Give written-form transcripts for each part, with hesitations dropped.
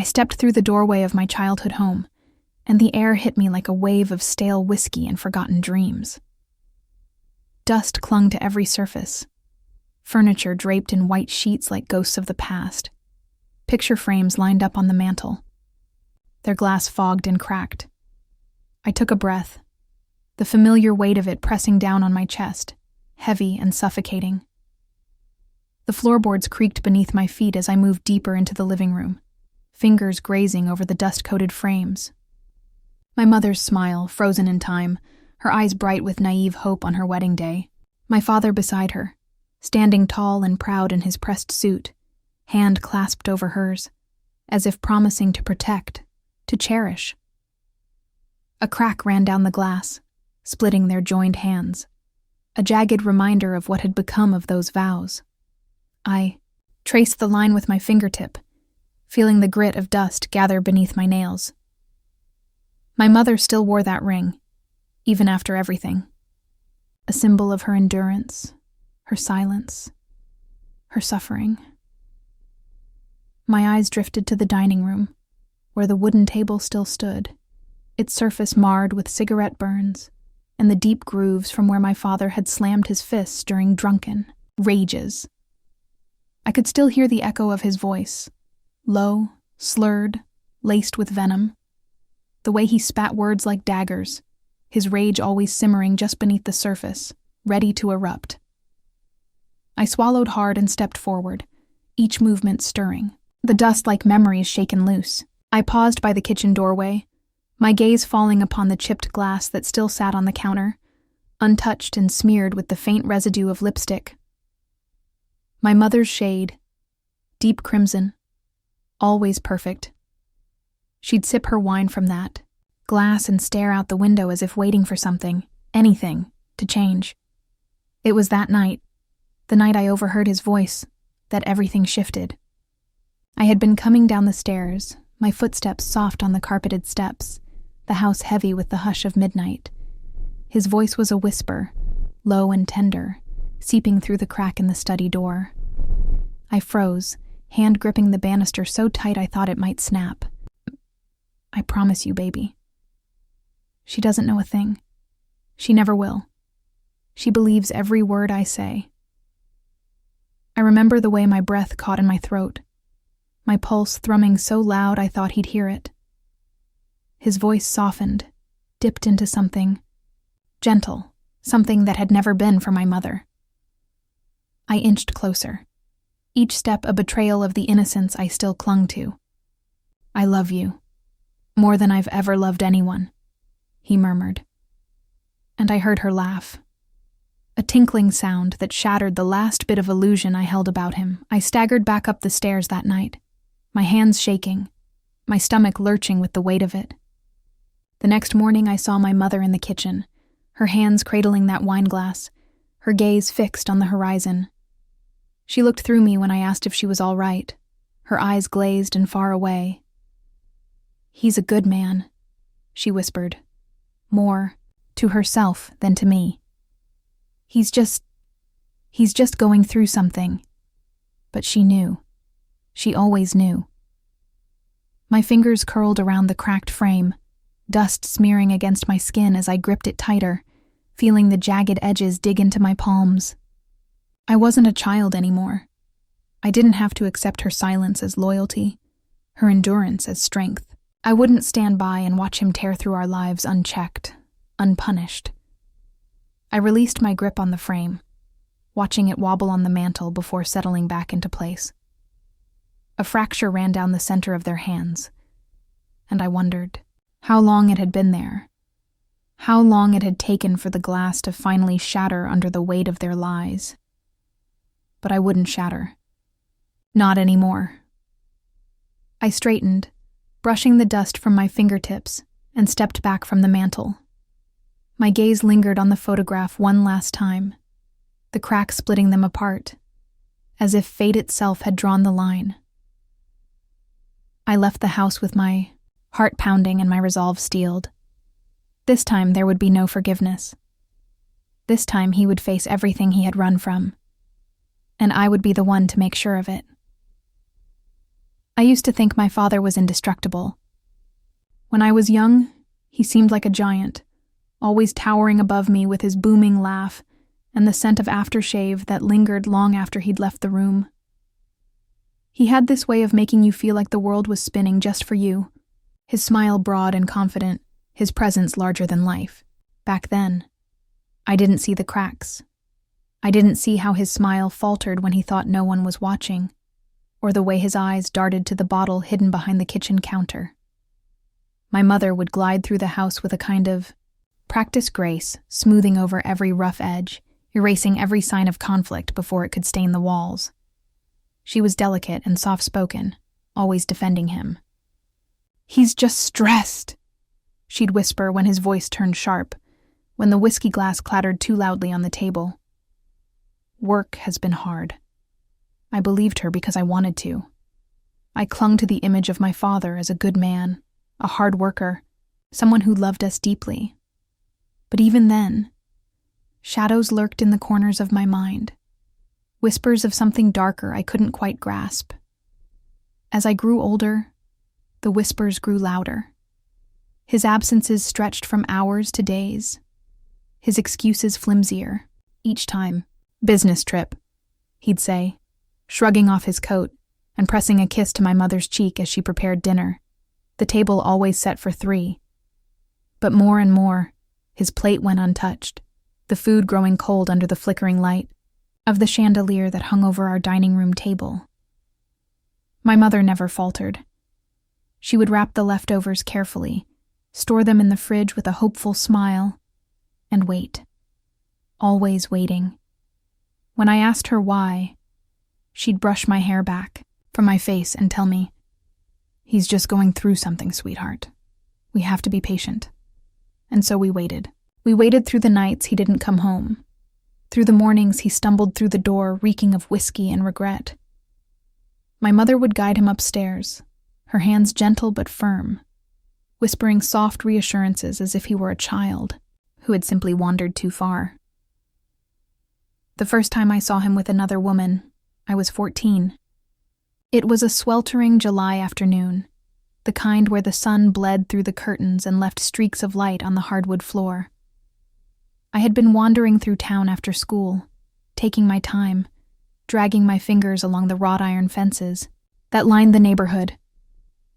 I stepped through the doorway of my childhood home, and the air hit me like a wave of stale whiskey and forgotten dreams. Dust clung to every surface, furniture draped in white sheets like ghosts of the past, picture frames lined up on the mantel, their glass fogged and cracked. I took a breath, the familiar weight of it pressing down on my chest, heavy and suffocating. The floorboards creaked beneath my feet as I moved deeper into the living room, fingers grazing over the dust-coated frames. My mother's smile, frozen in time, her eyes bright with naive hope on her wedding day. My father beside her, standing tall and proud in his pressed suit, hand clasped over hers, as if promising to protect, to cherish. A crack ran down the glass, splitting their joined hands, a jagged reminder of what had become of those vows. I traced the line with my fingertip, feeling the grit of dust gather beneath my nails. My mother still wore that ring, even after everything, a symbol of her endurance, her silence, her suffering. My eyes drifted to the dining room, where the wooden table still stood, its surface marred with cigarette burns and the deep grooves from where my father had slammed his fists during drunken rages. I could still hear the echo of his voice, low, slurred, laced with venom. The way he spat words like daggers, his rage always simmering just beneath the surface, ready to erupt. I swallowed hard and stepped forward, each movement stirring, the dust like memories shaken loose. I paused by the kitchen doorway, my gaze falling upon the chipped glass that still sat on the counter, untouched and smeared with the faint residue of lipstick. My mother's shade, deep crimson, always perfect. She'd sip her wine from that glass and stare out the window as if waiting for something, anything, to change. It was that night, the night I overheard his voice, that everything shifted. I had been coming down the stairs, my footsteps soft on the carpeted steps, the house heavy with the hush of midnight. His voice was a whisper, low and tender, seeping through the crack in the study door. I froze, hand gripping the banister so tight I thought it might snap. I promise you, baby. She doesn't know a thing. She never will. She believes every word I say. I remember the way my breath caught in my throat, my pulse thrumming so loud I thought he'd hear it. His voice softened, dipped into something gentle, something that had never been for my mother. I inched closer, each step a betrayal of the innocence I still clung to. I love you, more than I've ever loved anyone, he murmured. And I heard her laugh. A tinkling sound that shattered the last bit of illusion I held about him. I staggered back up the stairs that night, my hands shaking, my stomach lurching with the weight of it. The next morning I saw my mother in the kitchen, her hands cradling that wine glass, her gaze fixed on the horizon. She looked through me when I asked if she was all right, her eyes glazed and far away. "He's a good man," she whispered, more to herself than to me. He's just going through something." But she knew. She always knew. My fingers curled around the cracked frame, dust smearing against my skin as I gripped it tighter, feeling the jagged edges dig into my palms. I wasn't a child anymore. I didn't have to accept her silence as loyalty, her endurance as strength. I wouldn't stand by and watch him tear through our lives unchecked, unpunished. I released my grip on the frame, watching it wobble on the mantel before settling back into place. A fracture ran down the center of their hands, and I wondered how long it had been there, how long it had taken for the glass to finally shatter under the weight of their lies. But I wouldn't shatter. Not anymore. I straightened, brushing the dust from my fingertips, and stepped back from the mantel. My gaze lingered on the photograph one last time, the crack splitting them apart, as if fate itself had drawn the line. I left the house with my heart pounding and my resolve steeled. This time there would be no forgiveness. This time he would face everything he had run from, and I would be the one to make sure of it. I used to think my father was indestructible. When I was young, he seemed like a giant, always towering above me with his booming laugh and the scent of aftershave that lingered long after he'd left the room. He had this way of making you feel like the world was spinning just for you, his smile broad and confident, his presence larger than life. Back then, I didn't see the cracks. I didn't see how his smile faltered when he thought no one was watching, or the way his eyes darted to the bottle hidden behind the kitchen counter. My mother would glide through the house with a kind of practiced grace, smoothing over every rough edge, erasing every sign of conflict before it could stain the walls. She was delicate and soft-spoken, always defending him. "He's just stressed," she'd whisper when his voice turned sharp, when the whiskey glass clattered too loudly on the table. Work has been hard. I believed her because I wanted to. I clung to the image of my father as a good man, a hard worker, someone who loved us deeply. But even then, shadows lurked in the corners of my mind, whispers of something darker I couldn't quite grasp. As I grew older, the whispers grew louder. His absences stretched from hours to days, his excuses flimsier. Each time, "Business trip," he'd say, shrugging off his coat and pressing a kiss to my mother's cheek as she prepared dinner, the table always set for 3. But more and more, his plate went untouched, the food growing cold under the flickering light of the chandelier that hung over our dining room table. My mother never faltered. She would wrap the leftovers carefully, store them in the fridge with a hopeful smile, and wait. Always waiting. When I asked her why, she'd brush my hair back from my face and tell me, "He's just going through something, sweetheart. We have to be patient." And so we waited. We waited through the nights he didn't come home, through the mornings he stumbled through the door reeking of whiskey and regret. My mother would guide him upstairs, her hands gentle but firm, whispering soft reassurances as if he were a child who had simply wandered too far. The first time I saw him with another woman, I was 14. It was a sweltering July afternoon, the kind where the sun bled through the curtains and left streaks of light on the hardwood floor. I had been wandering through town after school, taking my time, dragging my fingers along the wrought iron fences that lined the neighborhood.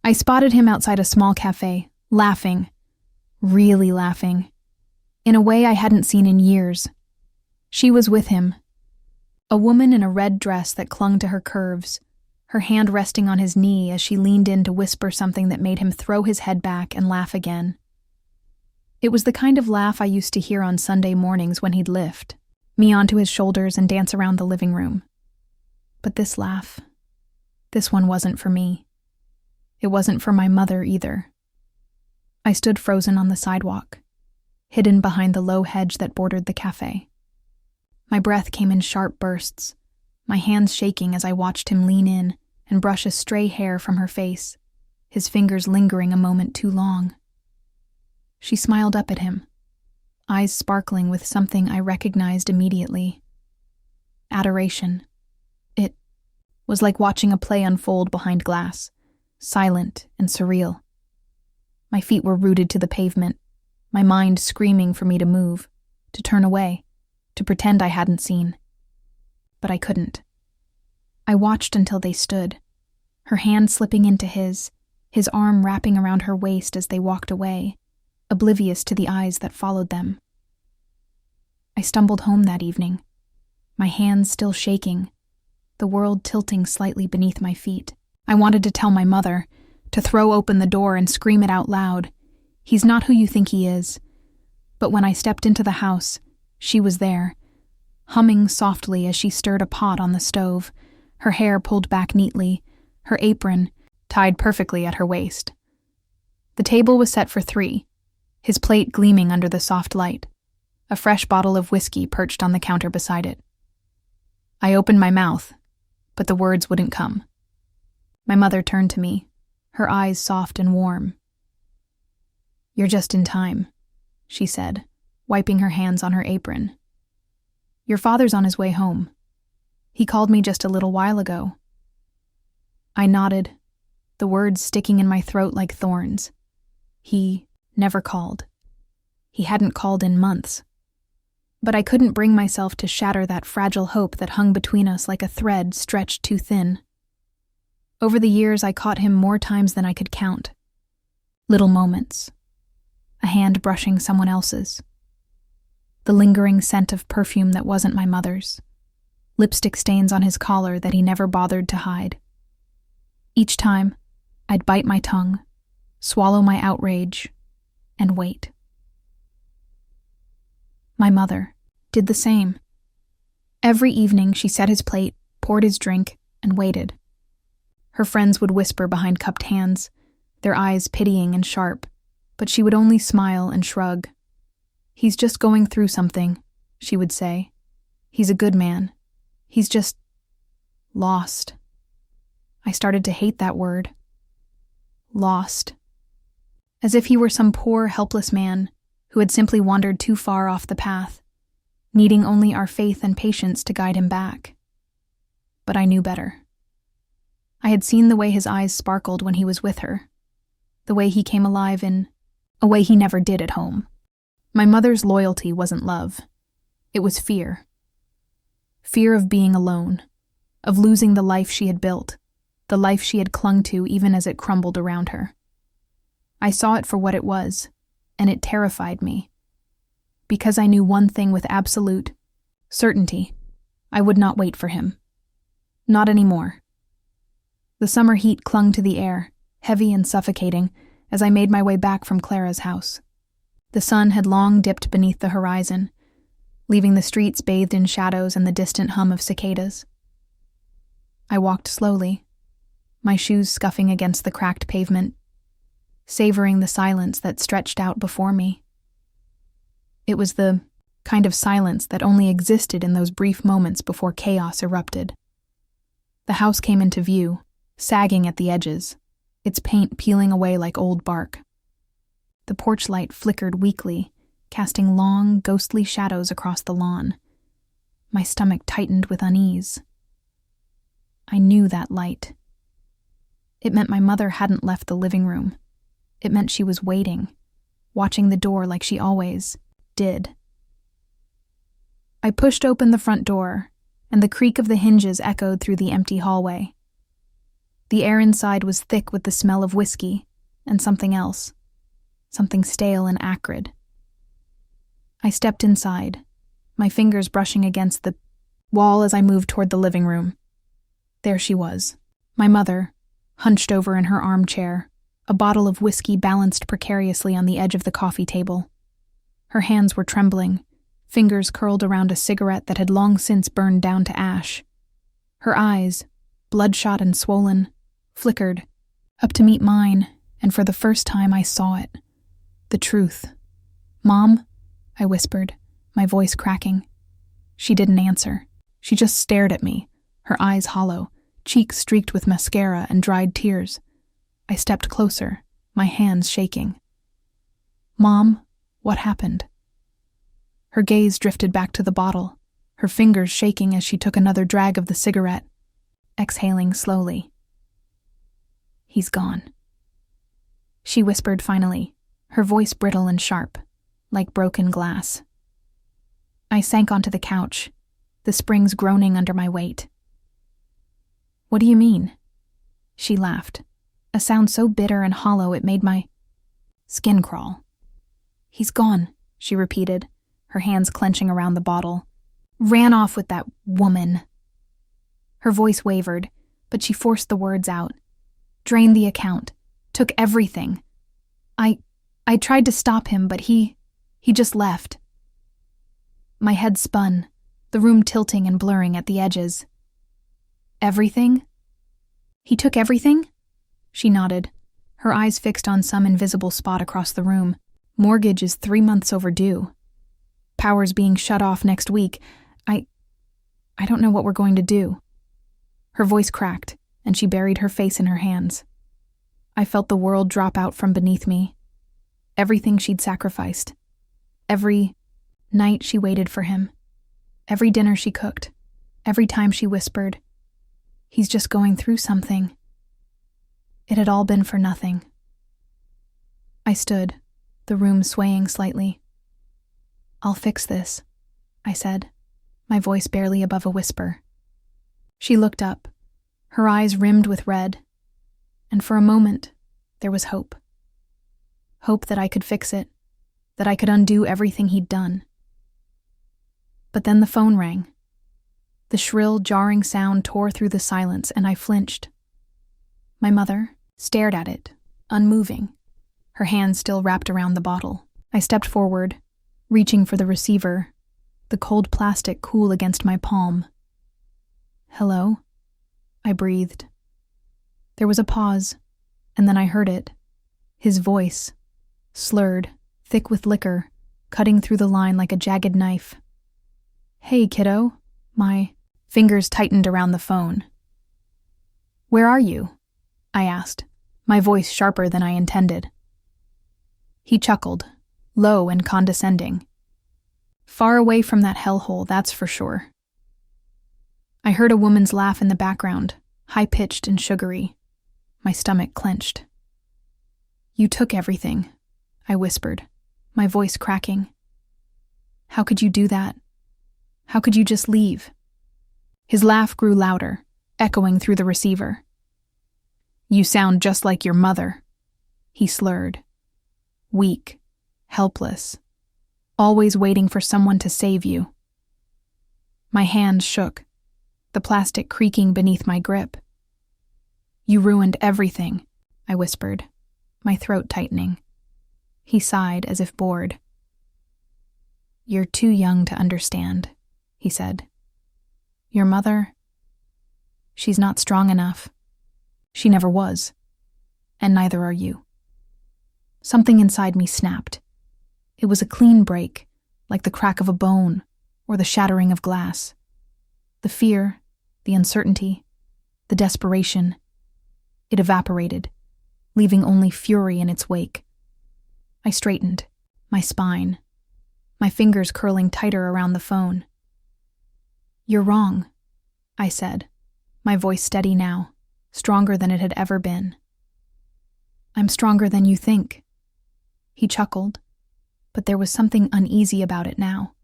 I spotted him outside a small cafe, laughing, really laughing, in a way I hadn't seen in years. She was with him, a woman in a red dress that clung to her curves, her hand resting on his knee as she leaned in to whisper something that made him throw his head back and laugh again. It was the kind of laugh I used to hear on Sunday mornings when he'd lift me onto his shoulders and dance around the living room. But this laugh, this one wasn't for me. It wasn't for my mother either. I stood frozen on the sidewalk, hidden behind the low hedge that bordered the cafe. My breath came in sharp bursts, my hands shaking as I watched him lean in and brush a stray hair from her face, his fingers lingering a moment too long. She smiled up at him, eyes sparkling with something I recognized immediately. Adoration. It was like watching a play unfold behind glass, silent and surreal. My feet were rooted to the pavement, my mind screaming for me to move, to turn away, to pretend I hadn't seen. But I couldn't. I watched until they stood, her hand slipping into his arm wrapping around her waist as they walked away, oblivious to the eyes that followed them. I stumbled home that evening, my hands still shaking, the world tilting slightly beneath my feet. I wanted to tell my mother, to throw open the door and scream it out loud. "He's not who you think he is." But when I stepped into the house, she was there, humming softly as she stirred a pot on the stove, her hair pulled back neatly, her apron tied perfectly at her waist. The table was set for 3, his plate gleaming under the soft light, a fresh bottle of whiskey perched on the counter beside it. I opened my mouth, but the words wouldn't come. My mother turned to me, her eyes soft and warm. "You're just in time," she said, wiping her hands on her apron. "Your father's on his way home. He called me just a little while ago." I nodded, the words sticking in my throat like thorns. He never called. He hadn't called in months. But I couldn't bring myself to shatter that fragile hope that hung between us like a thread stretched too thin. Over the years, I caught him more times than I could count. Little moments. A hand brushing someone else's. The lingering scent of perfume that wasn't my mother's. Lipstick stains on his collar that he never bothered to hide. Each time, I'd bite my tongue, swallow my outrage, and wait. My mother did the same. Every evening she set his plate, poured his drink, and waited. Her friends would whisper behind cupped hands, their eyes pitying and sharp, but she would only smile and shrug. "He's just going through something," she would say. "He's a good man. He's just lost." I started to hate that word. Lost. As if he were some poor, helpless man who had simply wandered too far off the path, needing only our faith and patience to guide him back. But I knew better. I had seen the way his eyes sparkled when he was with her, the way he came alive in a way he never did at home. My mother's loyalty wasn't love. It was fear. Fear of being alone, of losing the life she had built, the life she had clung to even as it crumbled around her. I saw it for what it was, and it terrified me. Because I knew one thing with absolute certainty, I would not wait for him. Not anymore. The summer heat clung to the air, heavy and suffocating, as I made my way back from Clara's house. The sun had long dipped beneath the horizon, leaving the streets bathed in shadows and the distant hum of cicadas. I walked slowly, my shoes scuffing against the cracked pavement, savoring the silence that stretched out before me. It was the kind of silence that only existed in those brief moments before chaos erupted. The house came into view, sagging at the edges, its paint peeling away like old bark. The porch light flickered weakly, casting long, ghostly shadows across the lawn. My stomach tightened with unease. I knew that light. It meant my mother hadn't left the living room. It meant she was waiting, watching the door like she always did. I pushed open the front door, and the creak of the hinges echoed through the empty hallway. The air inside was thick with the smell of whiskey and something else, something stale and acrid. I stepped inside, my fingers brushing against the wall as I moved toward the living room. There she was, my mother, hunched over in her armchair, a bottle of whiskey balanced precariously on the edge of the coffee table. Her hands were trembling, fingers curled around a cigarette that had long since burned down to ash. Her eyes, bloodshot and swollen, flickered, up to meet mine, and for the first time I saw it. The truth. "Mom?" I whispered, my voice cracking. She didn't answer. She just stared at me, her eyes hollow, cheeks streaked with mascara and dried tears. I stepped closer, my hands shaking. "Mom, what happened?" Her gaze drifted back to the bottle, her fingers shaking as she took another drag of the cigarette, exhaling slowly. "He's gone," she whispered finally, her voice brittle and sharp, like broken glass. I sank onto the couch, the springs groaning under my weight. "What do you mean?" She laughed, a sound so bitter and hollow it made my skin crawl. "He's gone," she repeated, her hands clenching around the bottle. "Ran off with that woman." Her voice wavered, but she forced the words out. "Drained the account. Took everything. I tried to stop him, but he just left." My head spun, the room tilting and blurring at the edges. "Everything? He took everything?" She nodded, her eyes fixed on some invisible spot across the room. "Mortgage is 3 months overdue. Power's being shut off next week. I don't know what we're going to do." Her voice cracked, and she buried her face in her hands. I felt the world drop out from beneath me. Everything she'd sacrificed. Every night she waited for him. Every dinner she cooked. Every time she whispered, "He's just going through something." It had all been for nothing. I stood, the room swaying slightly. "I'll fix this," I said, my voice barely above a whisper. She looked up, her eyes rimmed with red, and for a moment, there was hope. Hope that I could fix it, that I could undo everything he'd done. But then the phone rang. The shrill, jarring sound tore through the silence, and I flinched. My mother stared at it, unmoving, her hands still wrapped around the bottle. I stepped forward, reaching for the receiver, the cold plastic cool against my palm. "Hello?" I breathed. There was a pause, and then I heard it. His voice, slurred, thick with liquor, cutting through the line like a jagged knife. "Hey, kiddo." My fingers tightened around the phone. "Where are you?" I asked, my voice sharper than I intended. He chuckled, low and condescending. "Far away from that hellhole, that's for sure." I heard a woman's laugh in the background, high-pitched and sugary. My stomach clenched. "You took everything," I whispered, my voice cracking. "How could you do that? How could you just leave?" His laugh grew louder, echoing through the receiver. "You sound just like your mother," he slurred. "Weak, helpless, always waiting for someone to save you." My hand shook, the plastic creaking beneath my grip. "You ruined everything," I whispered, my throat tightening. He sighed as if bored. "You're too young to understand," he said. "Your mother, she's not strong enough. She never was, and neither are you." Something inside me snapped. It was a clean break, like the crack of a bone or the shattering of glass. The fear, the uncertainty, the desperation, it evaporated, leaving only fury in its wake. I straightened, my spine, my fingers curling tighter around the phone. "You're wrong," I said, my voice steady now, stronger than it had ever been. "I'm stronger than you think." He chuckled, but there was something uneasy about it now.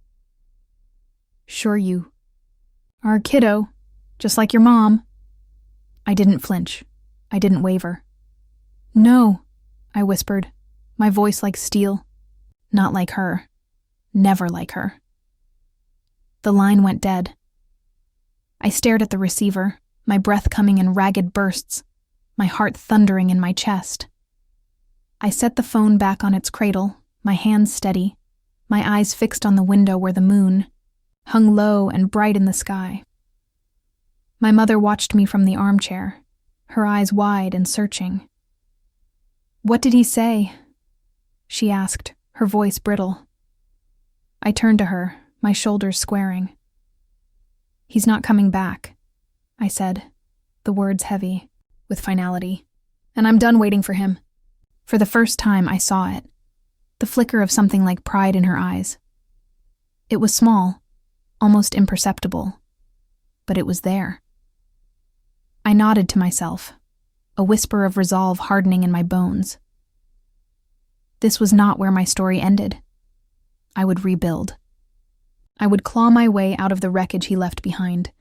"Sure you are a kiddo, just like your mom." I didn't flinch. I didn't waver. "No," I whispered, my voice like steel. "Not like her. Never like her." The line went dead. I stared at the receiver, my breath coming in ragged bursts, my heart thundering in my chest. I set the phone back on its cradle, my hands steady, my eyes fixed on the window where the moon hung low and bright in the sky. My mother watched me from the armchair, her eyes wide and searching. "What did he say?" she asked, her voice brittle. I turned to her, my shoulders squaring. "He's not coming back," I said, the words heavy, with finality. "And I'm done waiting for him." For the first time, I saw it, the flicker of something like pride in her eyes. It was small, almost imperceptible, but it was there. I nodded to myself, a whisper of resolve hardening in my bones. This was not where my story ended. I would rebuild. I would claw my way out of the wreckage he left behind,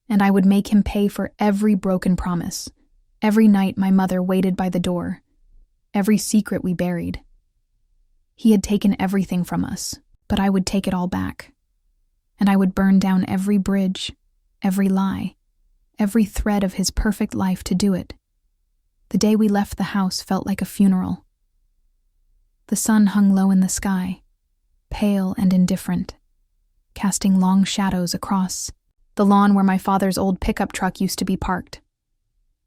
and I would make him pay for every broken promise, every night my mother waited by the door, every secret we buried. He had taken everything from us, but I would take it all back, and I would burn down every bridge, every lie, every thread of his perfect life to do it. The day we left the house felt like a funeral. The sun hung low in the sky, pale and indifferent, casting long shadows across the lawn where my father's old pickup truck used to be parked.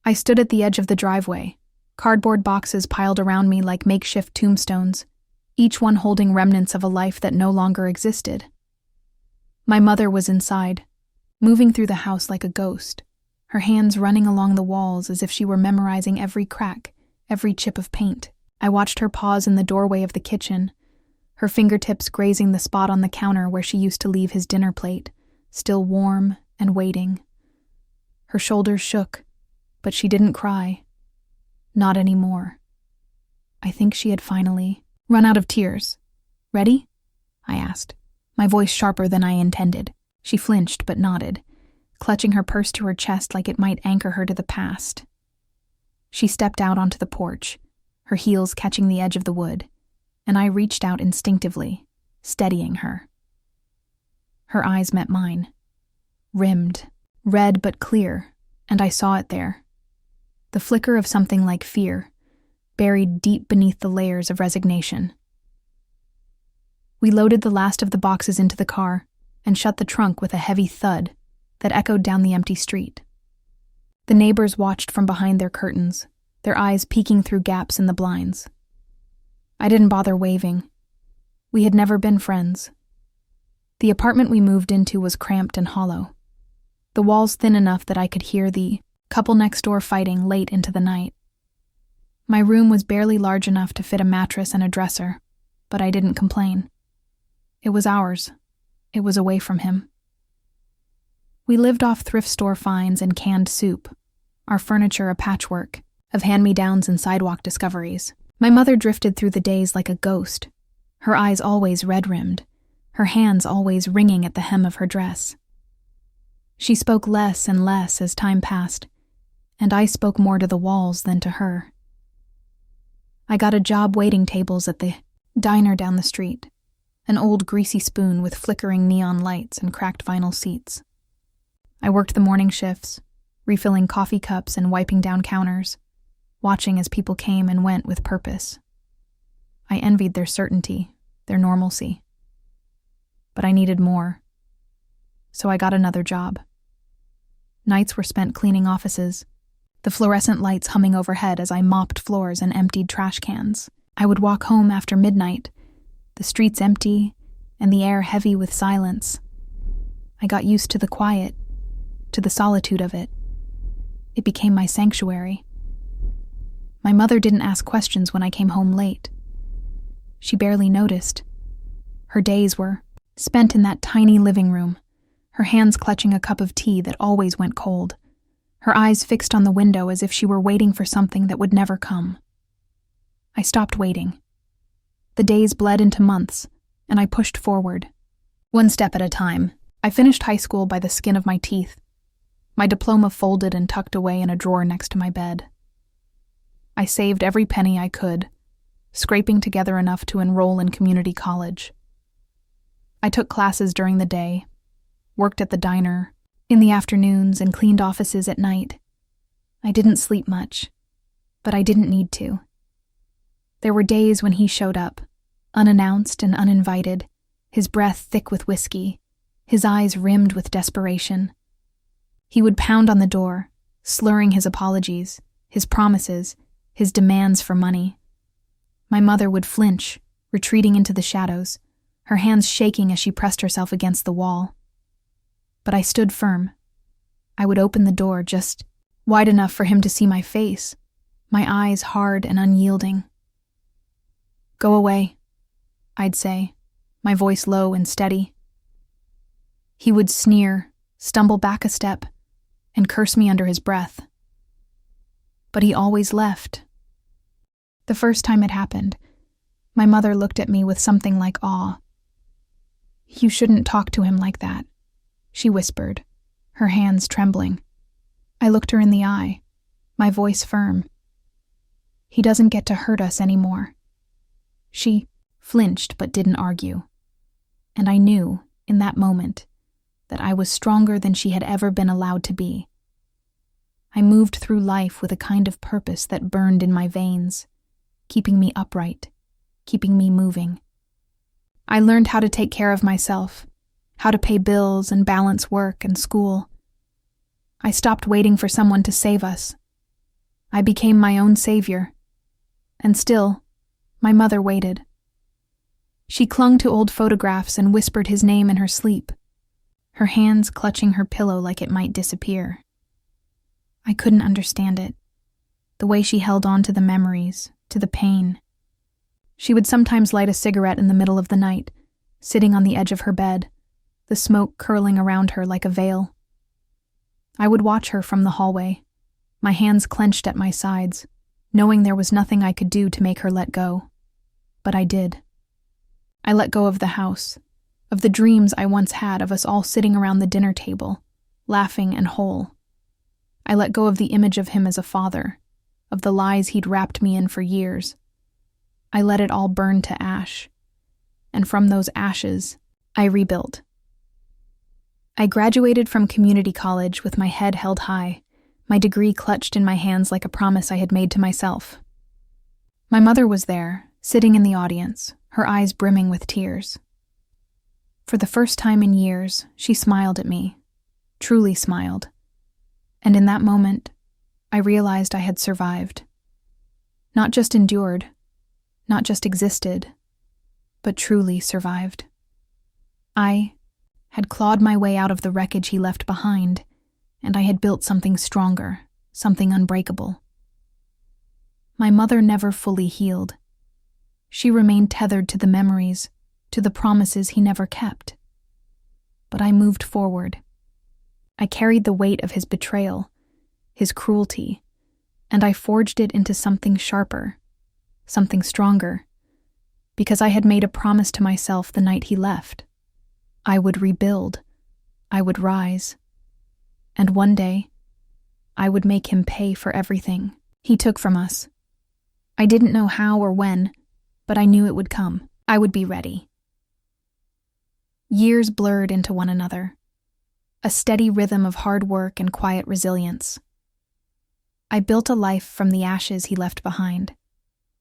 I stood at the edge of the driveway, cardboard boxes piled around me like makeshift tombstones, each one holding remnants of a life that no longer existed. My mother was inside, moving through the house like a ghost, her hands running along the walls as if she were memorizing every crack, every chip of paint. I watched her pause in the doorway of the kitchen, her fingertips grazing the spot on the counter where she used to leave his dinner plate, still warm and waiting. Her shoulders shook, but she didn't cry. Not anymore. I think she had finally run out of tears. "Ready?" I asked, my voice sharper than I intended. She flinched but nodded, clutching her purse to her chest like it might anchor her to the past. She stepped out onto the porch, her heels catching the edge of the wood, and I reached out instinctively, steadying her. Her eyes met mine, rimmed, red but clear, and I saw it there. The flicker of something like fear, buried deep beneath the layers of resignation. We loaded the last of the boxes into the car and shut the trunk with a heavy thud that echoed down the empty street. The neighbors watched from behind their curtains, their eyes peeking through gaps in the blinds. I didn't bother waving. We had never been friends. The apartment we moved into was cramped and hollow, the walls thin enough that I could hear the couple next door fighting late into the night. My room was barely large enough to fit a mattress and a dresser, but I didn't complain. It was ours. It was away from him. We lived off thrift store finds and canned soup, our furniture a patchwork of hand-me-downs and sidewalk discoveries. My mother drifted through the days like a ghost, her eyes always red-rimmed, her hands always wringing at the hem of her dress. She spoke less and less as time passed, and I spoke more to the walls than to her. I got a job waiting tables at the diner down the street, an old greasy spoon with flickering neon lights and cracked vinyl seats. I worked the morning shifts, refilling coffee cups and wiping down counters, watching as people came and went with purpose. I envied their certainty, their normalcy. But I needed more. So I got another job. Nights were spent cleaning offices, the fluorescent lights humming overhead as I mopped floors and emptied trash cans. I would walk home after midnight, the streets empty and the air heavy with silence. I got used to the quiet, to the solitude of it. It became my sanctuary. My mother didn't ask questions when I came home late. She barely noticed. Her days were spent in that tiny living room, her hands clutching a cup of tea that always went cold, her eyes fixed on the window as if she were waiting for something that would never come. I stopped waiting. The days bled into months, and I pushed forward. One step at a time, I finished high school by the skin of my teeth, my diploma folded and tucked away in a drawer next to my bed. I saved every penny I could, scraping together enough to enroll in community college. I took classes during the day, worked at the diner in the afternoons, and cleaned offices at night. I didn't sleep much, but I didn't need to. There were days when he showed up, unannounced and uninvited, his breath thick with whiskey, his eyes rimmed with desperation. He would pound on the door, slurring his apologies, his promises, his demands for money. My mother would flinch, retreating into the shadows, her hands shaking as she pressed herself against the wall. But I stood firm. I would open the door just wide enough for him to see my face, my eyes hard and unyielding. "Go away," I'd say, my voice low and steady. He would sneer, stumble back a step, and curse me under his breath. But he always left. The first time it happened, my mother looked at me with something like awe. "You shouldn't talk to him like that," she whispered, her hands trembling. I looked her in the eye, my voice firm. "He doesn't get to hurt us anymore." She flinched but didn't argue, and I knew, in that moment, that I was stronger than she had ever been allowed to be. I moved through life with a kind of purpose that burned in my veins, keeping me upright, keeping me moving. I learned how to take care of myself, how to pay bills and balance work and school. I stopped waiting for someone to save us. I became my own savior. And still, my mother waited. She clung to old photographs and whispered his name in her sleep, her hands clutching her pillow like it might disappear. I couldn't understand it, the way she held on to the memories, to the pain. She would sometimes light a cigarette in the middle of the night, sitting on the edge of her bed, the smoke curling around her like a veil. I would watch her from the hallway, my hands clenched at my sides, knowing there was nothing I could do to make her let go. But I did. I let go of the house, of the dreams I once had of us all sitting around the dinner table, laughing and whole. I let go of the image of him as a father, of the lies he'd wrapped me in for years. I let it all burn to ash, and from those ashes, I rebuilt. I graduated from community college with my head held high, my degree clutched in my hands like a promise I had made to myself. My mother was there, sitting in the audience, her eyes brimming with tears. For the first time in years, she smiled at me, truly smiled. And in that moment, I realized I had survived. Not just endured, not just existed, but truly survived. I had clawed my way out of the wreckage he left behind, and I had built something stronger, something unbreakable. My mother never fully healed. She remained tethered to the memories, to the promises he never kept. But I moved forward. I carried the weight of his betrayal, his cruelty, and I forged it into something sharper, something stronger, because I had made a promise to myself the night he left. I would rebuild, I would rise, and one day, I would make him pay for everything he took from us. I didn't know how or when, but I knew it would come. I would be ready. Years blurred into one another, a steady rhythm of hard work and quiet resilience. I built a life from the ashes he left behind,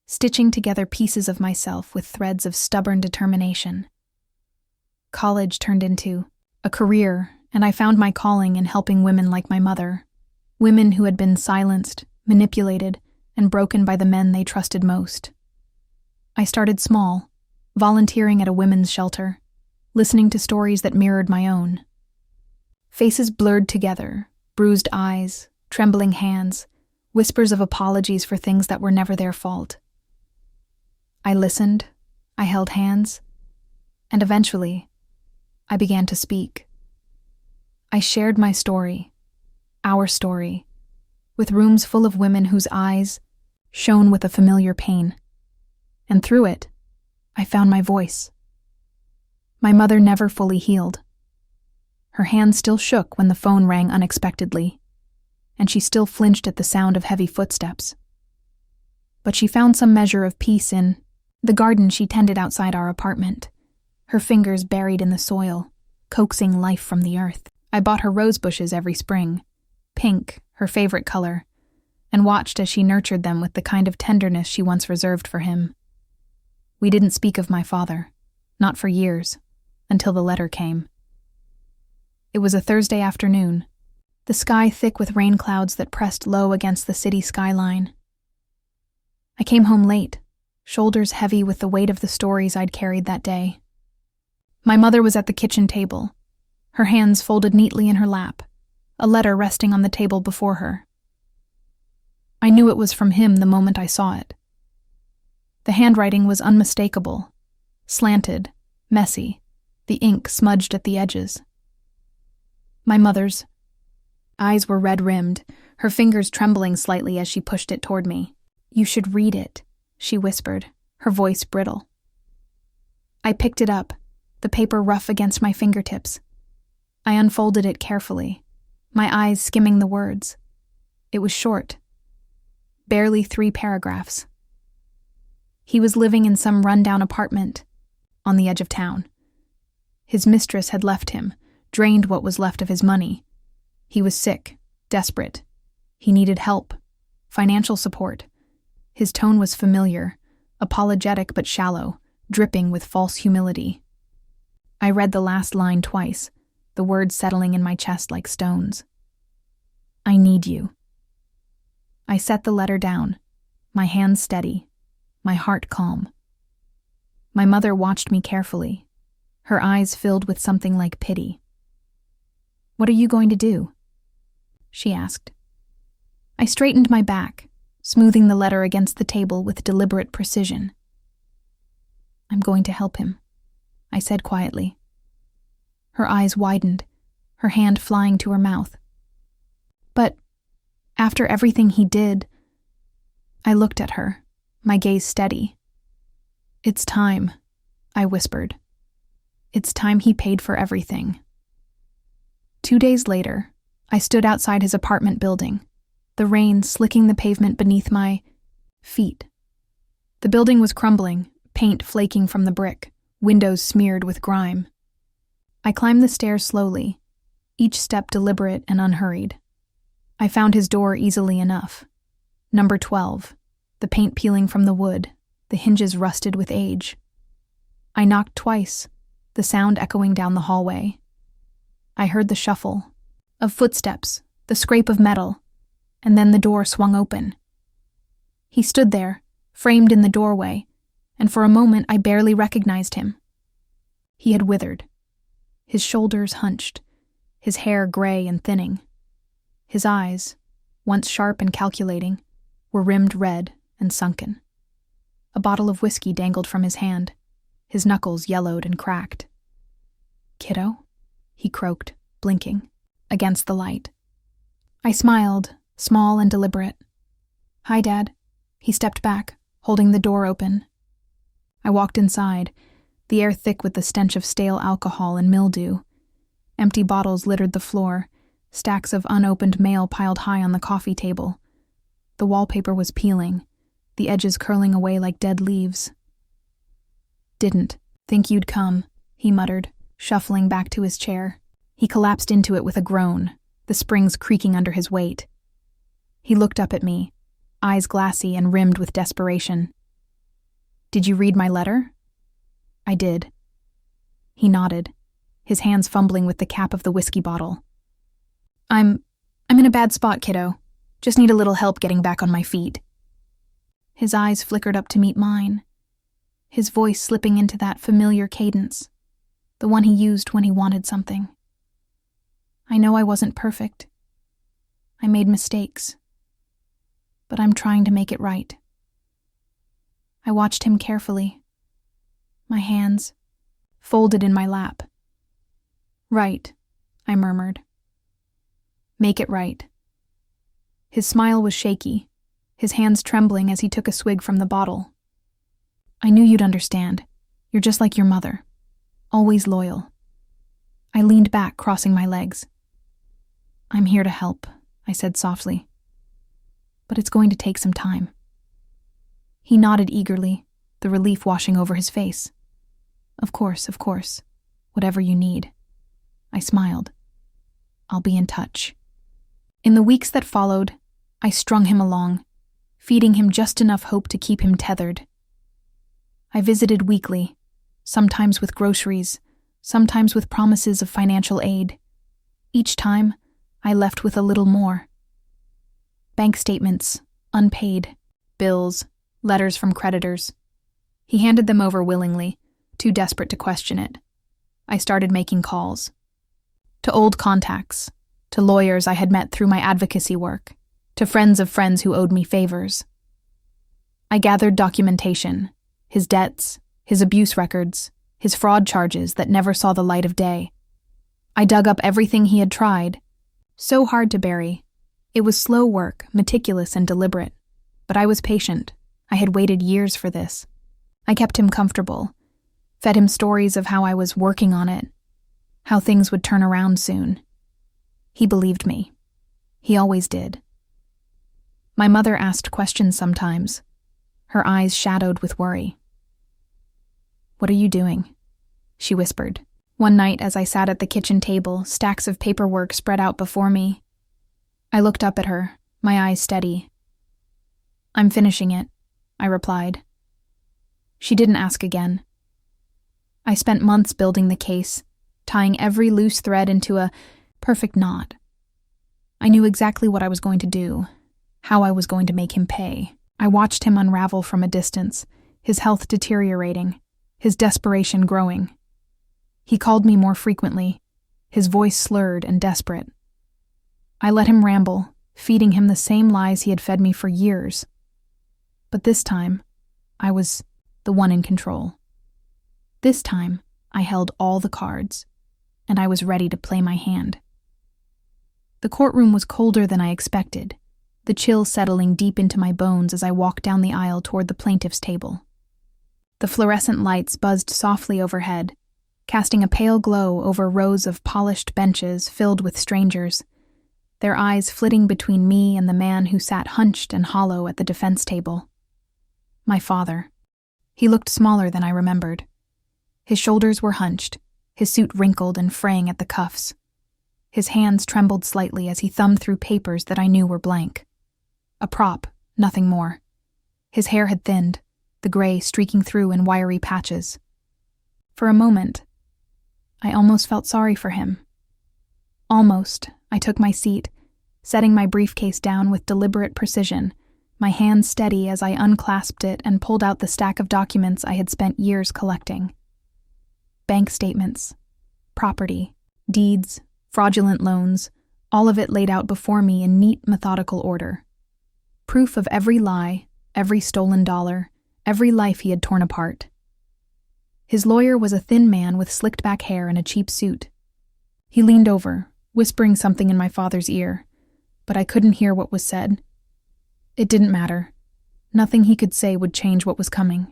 stitching together pieces of myself with threads of stubborn determination. College turned into a career, and I found my calling in helping women like my mother, women who had been silenced, manipulated, and broken by the men they trusted most. I started small, volunteering at a women's shelter, listening to stories that mirrored my own. Faces blurred together, bruised eyes, trembling hands, whispers of apologies for things that were never their fault. I listened, I held hands, and eventually, I began to speak. I shared my story, our story, with rooms full of women whose eyes shone with a familiar pain. And through it, I found my voice. My mother never fully healed. Her hand still shook when the phone rang unexpectedly, and she still flinched at the sound of heavy footsteps. But she found some measure of peace in the garden she tended outside our apartment, her fingers buried in the soil, coaxing life from the earth. I bought her rose bushes every spring, pink, her favorite color, and watched as she nurtured them with the kind of tenderness she once reserved for him. We didn't speak of my father, not for years, until the letter came. It was a Thursday afternoon, the sky thick with rain clouds that pressed low against the city skyline. I came home late, shoulders heavy with the weight of the stories I'd carried that day. My mother was at the kitchen table, her hands folded neatly in her lap, a letter resting on the table before her. I knew it was from him the moment I saw it. The handwriting was unmistakable, slanted, messy, the ink smudged at the edges. My mother's eyes were red-rimmed, her fingers trembling slightly as she pushed it toward me. "You should read it," she whispered, her voice brittle. I picked it up, the paper rough against my fingertips. I unfolded it carefully, my eyes skimming the words. It was short, barely 3 paragraphs. He was living in some rundown apartment on the edge of town. His mistress had left him, drained what was left of his money. He was sick, desperate. He needed help, financial support. His tone was familiar, apologetic but shallow, dripping with false humility. I read the last line twice, the words settling in my chest like stones. "I need you." I set the letter down, my hands steady, my heart calm. My mother watched me carefully, her eyes filled with something like pity. "What are you going to do?" she asked. I straightened my back, smoothing the letter against the table with deliberate precision. "I'm going to help him," I said quietly. Her eyes widened, her hand flying to her mouth. "But after everything he did, I looked at her, my gaze steady. "It's time," I whispered. "It's time he paid for everything." 2 days later, I stood outside his apartment building, the rain slicking the pavement beneath my feet. The building was crumbling, paint flaking from the brick, windows smeared with grime. I climbed the stairs slowly, each step deliberate and unhurried. I found his door easily enough. Number 12, the paint peeling from the wood, the hinges rusted with age. I knocked twice, the sound echoing down the hallway. I heard the shuffle of footsteps, the scrape of metal, and then the door swung open. He stood there, framed in the doorway, and for a moment I barely recognized him. He had withered. His shoulders hunched, his hair gray and thinning. His eyes, once sharp and calculating, were rimmed red and sunken. A bottle of whiskey dangled from his hand, his knuckles yellowed and cracked. "Kiddo?" he croaked, blinking, against the light. I smiled, small and deliberate. "Hi, Dad." He stepped back, holding the door open. I walked inside, the air thick with the stench of stale alcohol and mildew. Empty bottles littered the floor, stacks of unopened mail piled high on the coffee table. The wallpaper was peeling, the edges curling away like dead leaves. "Didn't think you'd come," he muttered, shuffling back to his chair. He collapsed into it with a groan, the springs creaking under his weight. He looked up at me, eyes glassy and rimmed with desperation. "Did you read my letter?" "I did." He nodded, his hands fumbling with the cap of the whiskey bottle. I'm in a bad spot, kiddo. Just need a little help getting back on my feet." His eyes flickered up to meet mine, his voice slipping into that familiar cadence, the one he used when he wanted something. "I know I wasn't perfect. I made mistakes. But I'm trying to make it right." I watched him carefully, my hands folded in my lap. "Right," I murmured. "Make it right." His smile was shaky, his hands trembling as he took a swig from the bottle. "I knew you'd understand. You're just like your mother. Always loyal." I leaned back, crossing my legs. "I'm here to help," I said softly. "But it's going to take some time." He nodded eagerly, the relief washing over his face. Of course. Whatever you need." I smiled. "I'll be in touch." In the weeks that followed, I strung him along, feeding him just enough hope to keep him tethered. I visited weekly, sometimes with groceries, sometimes with promises of financial aid. Each time, I left with a little more. Bank statements, unpaid, bills, letters from creditors. He handed them over willingly, too desperate to question it. I started making calls. To old contacts, to lawyers I had met through my advocacy work, to friends of friends who owed me favors. I gathered documentation, his debts, his abuse records, his fraud charges that never saw the light of day. I dug up everything he had tried. So hard to bury. It was slow work, meticulous and deliberate. But I was patient. I had waited years for this. I kept him comfortable, fed him stories of how I was working on it, how things would turn around soon. He believed me. He always did. My mother asked questions sometimes, her eyes shadowed with worry. "What are you doing?" she whispered. One night as I sat at the kitchen table, stacks of paperwork spread out before me. I looked up at her, my eyes steady. "I'm finishing it," I replied. She didn't ask again. I spent months building the case, tying every loose thread into a perfect knot. I knew exactly what I was going to do, how I was going to make him pay. I watched him unravel from a distance, his health deteriorating, his desperation growing. He called me more frequently, his voice slurred and desperate. I let him ramble, feeding him the same lies he had fed me for years. But this time, I was the one in control. This time, I held all the cards, and I was ready to play my hand. The courtroom was colder than I expected, the chill settling deep into my bones as I walked down the aisle toward the plaintiff's table. The fluorescent lights buzzed softly overhead, casting a pale glow over rows of polished benches filled with strangers, their eyes flitting between me and the man who sat hunched and hollow at the defense table. My father. He looked smaller than I remembered. His shoulders were hunched, his suit wrinkled and fraying at the cuffs. His hands trembled slightly as he thumbed through papers that I knew were blank. A prop, nothing more. His hair had thinned, the gray streaking through in wiry patches. For a moment, I almost felt sorry for him. Almost, I took my seat, setting my briefcase down with deliberate precision, my hand steady as I unclasped it and pulled out the stack of documents I had spent years collecting. Bank statements, property, deeds, fraudulent loans, all of it laid out before me in neat, methodical order. Proof of every lie, every stolen dollar, every life he had torn apart. His lawyer was a thin man with slicked-back hair and a cheap suit. He leaned over, whispering something in my father's ear, but I couldn't hear what was said. It didn't matter. Nothing he could say would change what was coming.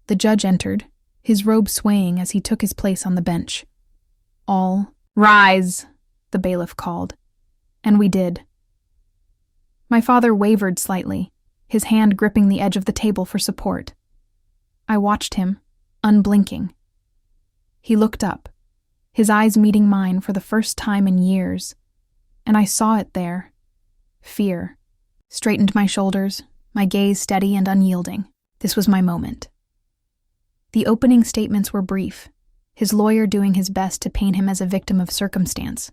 The judge entered, his robe swaying as he took his place on the bench. All rise, the bailiff called, and we did. My father wavered slightly, his hand gripping the edge of the table for support. I watched him, unblinking. He looked up, his eyes meeting mine for the first time in years, and I saw it there. Fear. Straightened my shoulders, my gaze steady and unyielding. This was my moment. The opening statements were brief, his lawyer doing his best to paint him as a victim of circumstance,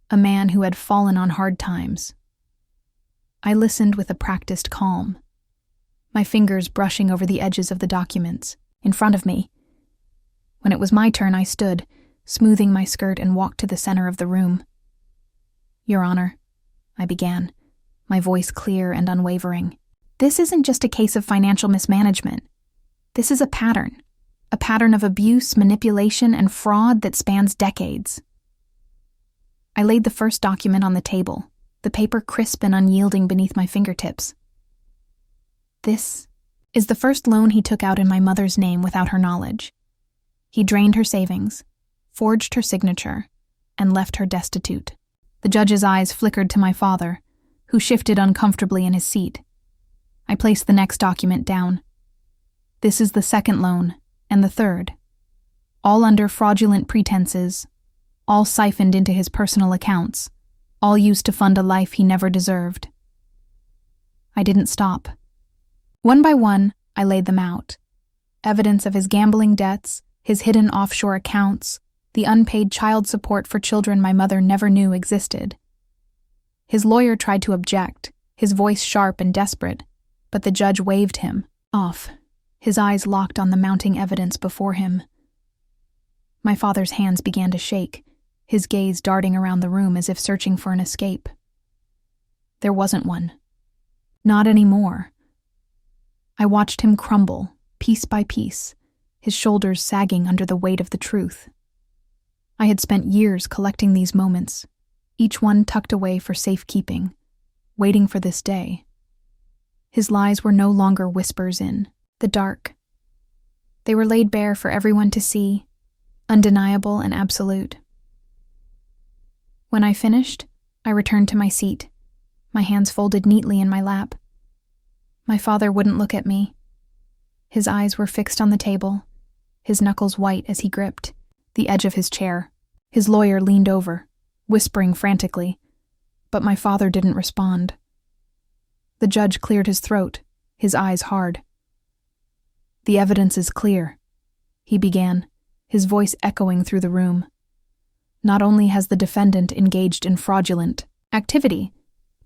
a man who had fallen on hard times. I listened with a practiced calm, my fingers brushing over the edges of the documents, in front of me. When it was my turn, I stood, smoothing my skirt and walked to the center of the room. Your Honor, I began, my voice clear and unwavering. This isn't just a case of financial mismanagement. This is a pattern of abuse, manipulation, and fraud that spans decades. I laid the first document on the table, the paper crisp and unyielding beneath my fingertips. This is the first loan he took out in my mother's name without her knowledge. He drained her savings, forged her signature, and left her destitute. The judge's eyes flickered to my father, who shifted uncomfortably in his seat. I placed the next document down. This is the second loan, and the third. All under fraudulent pretenses, all siphoned into his personal accounts, all used to fund a life he never deserved. I didn't stop. One by one, I laid them out. Evidence of his gambling debts, his hidden offshore accounts, the unpaid child support for children my mother never knew existed. His lawyer tried to object, his voice sharp and desperate, but the judge waved him off, his eyes locked on the mounting evidence before him. My father's hands began to shake, his gaze darting around the room as if searching for an escape. There wasn't one. Not anymore. I watched him crumble, piece by piece, his shoulders sagging under the weight of the truth. I had spent years collecting these moments, each one tucked away for safekeeping, waiting for this day. His lies were no longer whispers in the dark. They were laid bare for everyone to see, undeniable and absolute. When I finished, I returned to my seat, my hands folded neatly in my lap. My father wouldn't look at me. His eyes were fixed on the table, his knuckles white as he gripped the edge of his chair. His lawyer leaned over, whispering frantically, but my father didn't respond. The judge cleared his throat, his eyes hard. The evidence is clear, he began, his voice echoing through the room. Not only has the defendant engaged in fraudulent activity,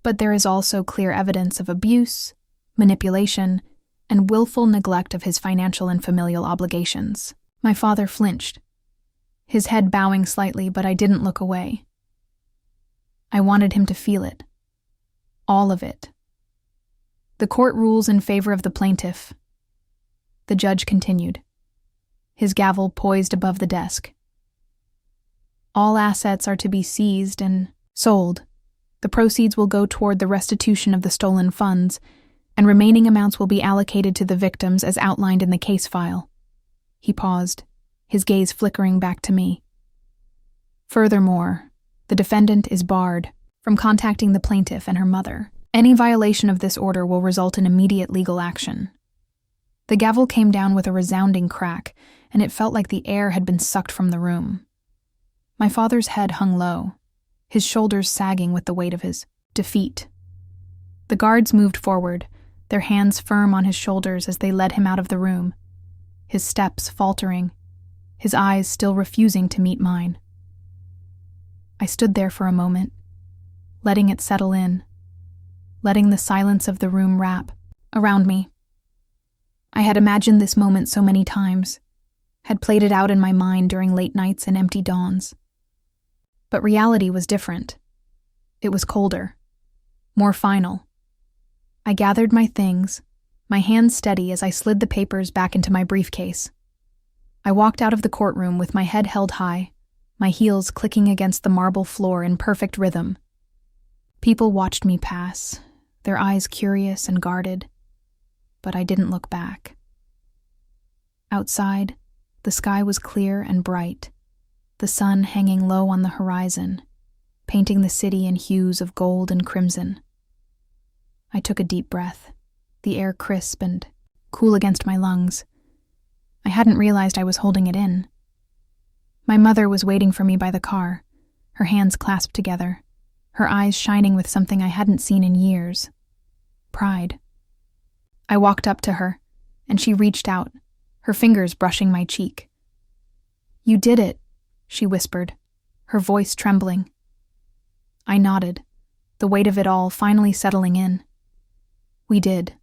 but there is also clear evidence of abuse, manipulation, and willful neglect of his financial and familial obligations. My father flinched, his head bowing slightly, but I didn't look away. I wanted him to feel it. All of it. The court rules in favor of the plaintiff. The judge continued, his gavel poised above the desk. All assets are to be seized and sold, The proceeds will go toward the restitution of the stolen funds, and remaining amounts will be allocated to the victims as outlined in the case file. He paused, his gaze flickering back to me. Furthermore, the defendant is barred from contacting the plaintiff and her mother. Any violation of this order will result in immediate legal action. The gavel came down with a resounding crack, and it felt like the air had been sucked from the room. My father's head hung low, his shoulders sagging with the weight of his defeat. The guards moved forward, their hands firm on his shoulders as they led him out of the room, his steps faltering, his eyes still refusing to meet mine. I stood there for a moment, letting it settle in, letting the silence of the room wrap around me. I had imagined this moment so many times, had played it out in my mind during late nights and empty dawns. But reality was different. It was colder, more final. I gathered my things, my hands steady as I slid the papers back into my briefcase. I walked out of the courtroom with my head held high, my heels clicking against the marble floor in perfect rhythm. People watched me pass, their eyes curious and guarded, but I didn't look back. Outside, the sky was clear and bright, the sun hanging low on the horizon, painting the city in hues of gold and crimson. I took a deep breath, the air crisp and cool against my lungs. I hadn't realized I was holding it in. My mother was waiting for me by the car, her hands clasped together, her eyes shining with something I hadn't seen in years: pride. I walked up to her, and she reached out, her fingers brushing my cheek. "You did it," she whispered, her voice trembling. I nodded, the weight of it all finally settling in. We did.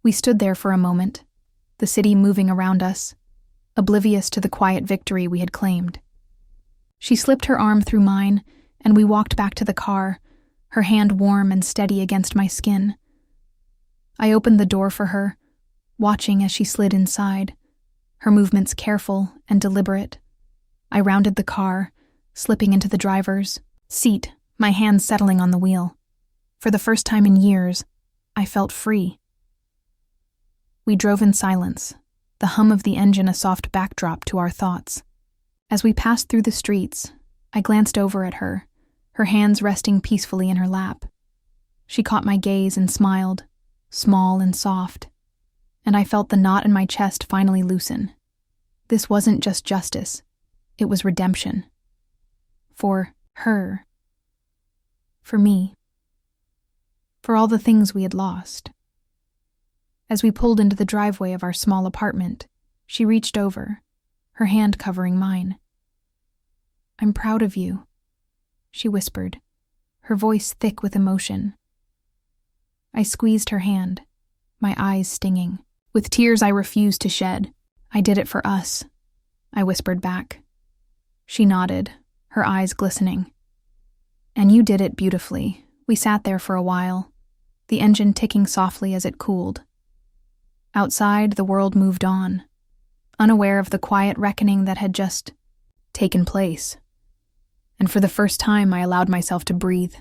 We stood there for a moment, the city moving around us, oblivious to the quiet victory we had claimed. She slipped her arm through mine, and we walked back to the car, her hand warm and steady against my skin. I opened the door for her, watching as she slid inside, her movements careful and deliberate. I rounded the car, slipping into the driver's seat, my hands settling on the wheel. For the first time in years, I felt free. We drove in silence, the hum of the engine a soft backdrop to our thoughts. As we passed through the streets, I glanced over at her, her hands resting peacefully in her lap. She caught my gaze and smiled, small and soft, and I felt the knot in my chest finally loosen. This wasn't just justice, it was redemption. For her. For me. For all the things we had lost. As we pulled into the driveway of our small apartment, she reached over, her hand covering mine. "I'm proud of you," she whispered, her voice thick with emotion. I squeezed her hand, my eyes stinging. With tears I refused to shed. "I did it for us," I whispered back. She nodded, her eyes glistening. "And you did it beautifully." We sat there for a while, the engine ticking softly as it cooled. Outside, the world moved on, unaware of the quiet reckoning that had just taken place. And for the first time, I allowed myself to breathe.